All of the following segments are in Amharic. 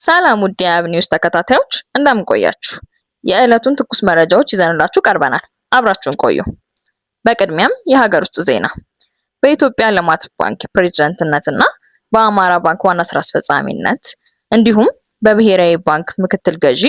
ሰላም ውድ የአብ ኒውስ ተከታታዮች እንደምን ቆያችሁ? የዕለቱን ትኩስ መረጃዎች ይዘንላችሁ ቀርበናል። አብራችሁን ቆዩ። በቅድሚያም የሀገር ውስጥ ዜና። በኢትዮጵያ ልማት ባንክ ፕሬዝዳንትነትና በአማራ ባንክ ዋና ስራ አስፈጻሚነት እንዲሁም በብሔራዊ ባንክ ምክትል ገዢ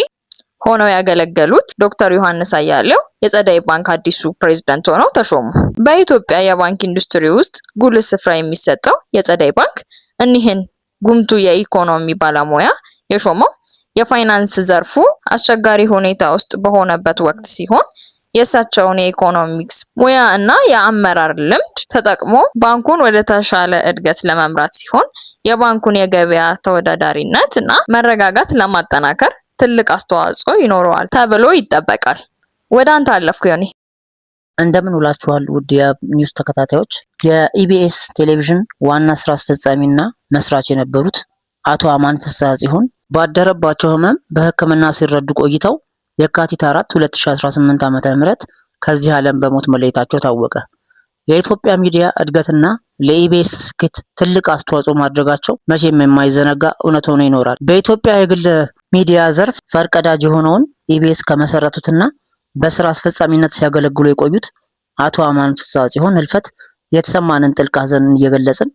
ሆነው ያገለገሉት ዶክተር ዮሐንስ አያሌው የጸደይ ባንክ አዲሱ ፕሬዝዳንት ሆነው ተሾሙ። በኢትዮጵያ የባንክ ኢንዱስትሪ ውስጥ ጉልህ ስፍራ የሚሰጠው የጸደይ ባንክ እኒህን ጉምቱ የኢኮኖሚ ባለሙያ የሾመው የፋይናንስ ዘርፉ አስቸጋሪ ሁኔታ ውስጥ በሆነበት ወቅት ሲሆን የእሳቸውን የኢኮኖሚክስ ሙያ እና የአመራር ልምድ ተጠቅሞ ባንኩን ወደ ተሻለ እድገት ለመምራት ሲሆን የባንኩን የገበያ ተወዳዳሪነት እና መረጋጋት ለማጠናከር ትልቅ አስተዋጽኦ ይኖረዋል ተብሎ ይጠበቃል። ወደ አንተ አለፍኩ ዮኒ። እንደምን ውላችኋል ውድ የኒውስ ተከታታዮች። የኢቢኤስ ቴሌቪዥን ዋና ስራ አስፈጻሚና መስራች የነበሩት አቶ አማን ፍስሐ ጽዮን ባደረባቸው ህመም በሕክምና ሲረዱ ቆይተው የካቲት 4 2018 ዓ.ም ከዚህ ዓለም በሞት መለየታቸው ታወቀ። የኢትዮጵያ ሚዲያ እድገትና ለኢቢኤስ ስኬት ትልቅ አስተዋጽኦ ማድረጋቸው መቼም የማይዘነጋ እውነት ሆኖ ይኖራል። በኢትዮጵያ የግል ሚዲያ ዘርፍ ፈርቀዳጅ የሆነውን ኢቢኤስ ከመሰረቱትና በስራ አስፈጻሚነት ሲያገለግሉ የቆዩት አቶ አማን ፍስሐ ጽዮን ህልፈት የተሰማንን ጥልቅ ሐዘንን እየገለጽን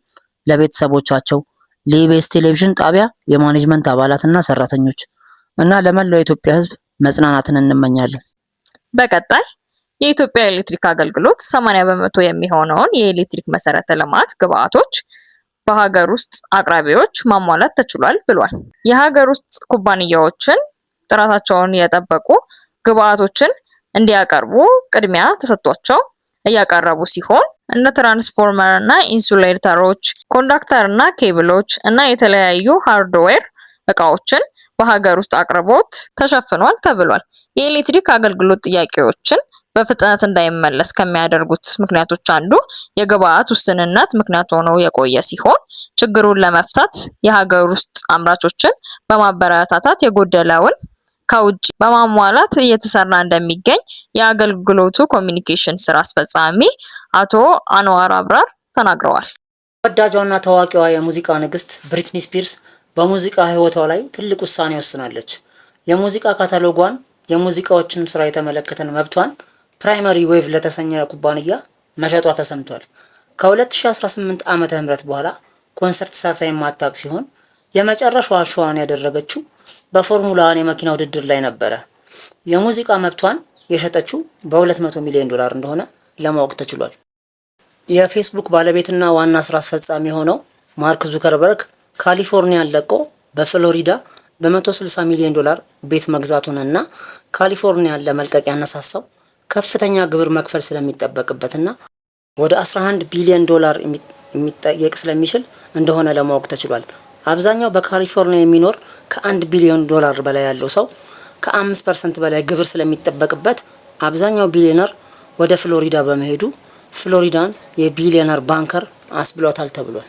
ለቤተሰቦቻቸው፣ ለኢቢኤስ ቴሌቪዥን ጣቢያ የማኔጅመንት አባላትና ሰራተኞች እና ለመላው የኢትዮጵያ ህዝብ መጽናናትን እንመኛለን። በቀጣይ የኢትዮጵያ ኤሌክትሪክ አገልግሎት 80% የሚሆነውን የኤሌክትሪክ መሰረተ ልማት ግብአቶች በሀገር ውስጥ አቅራቢዎች ማሟላት ተችሏል ብሏል። የሀገር ውስጥ ኩባንያዎችን ጥራታቸውን የጠበቁ ግብአቶችን እንዲያቀርቡ ቅድሚያ ተሰጥቷቸው እያቀረቡ ሲሆን እንደ ትራንስፎርመር እና ኢንሱሌተሮች፣ ኮንዳክተር እና ኬብሎች እና የተለያዩ ሃርድዌር እቃዎችን በሀገር ውስጥ አቅርቦት ተሸፍኗል ተብሏል። የኤሌክትሪክ አገልግሎት ጥያቄዎችን በፍጥነት እንዳይመለስ ከሚያደርጉት ምክንያቶች አንዱ የግብአት ውስንነት ምክንያት ሆኖ የቆየ ሲሆን ችግሩን ለመፍታት የሀገር ውስጥ አምራቾችን በማበረታታት የጎደለውን ከውጭ በማሟላት እየተሰራ እንደሚገኝ የአገልግሎቱ ኮሚኒኬሽን ስራ አስፈጻሚ አቶ አንዋር አብራር ተናግረዋል። ተወዳጇና ታዋቂዋ የሙዚቃ ንግስት ብሪትኒ ስፒርስ በሙዚቃ ህይወቷ ላይ ትልቅ ውሳኔ ወስናለች። የሙዚቃ ካታሎጓን የሙዚቃዎችን ስራ የተመለከተን መብቷን ፕራይመሪ ዌቭ ለተሰኘ ኩባንያ መሸጧ ተሰምቷል። ከ2018 ዓመተ ምህረት በኋላ ኮንሰርት ሳታ የማታውቅ ሲሆን የመጨረሻዋ ሾዋን ያደረገችው በፎርሙላ 1 የመኪና ውድድር ላይ ነበረ። የሙዚቃ መብቷን የሸጠችው በ$200 ሚሊዮን እንደሆነ ለማወቅ ተችሏል። የፌስቡክ ባለቤትና ዋና ስራ አስፈጻሚ የሆነው ማርክ ዙከርበርግ ካሊፎርኒያን ለቆ በፍሎሪዳ በ$160 ሚሊዮን ቤት መግዛቱንና ካሊፎርኒያን ለመልቀቅ ያነሳሳው ከፍተኛ ግብር መክፈል ስለሚጠበቅበትና ወደ $11 ቢሊዮን የሚጠየቅ ስለሚችል እንደሆነ ለማወቅ ተችሏል። አብዛኛው በካሊፎርኒያ የሚኖር ከ$1 ቢሊዮን በላይ ያለው ሰው ከ5% በላይ ግብር ስለሚጠበቅበት አብዛኛው ቢሊዮነር ወደ ፍሎሪዳ በመሄዱ ፍሎሪዳን የቢሊዮነር ባንከር አስብሏታል ተብሏል።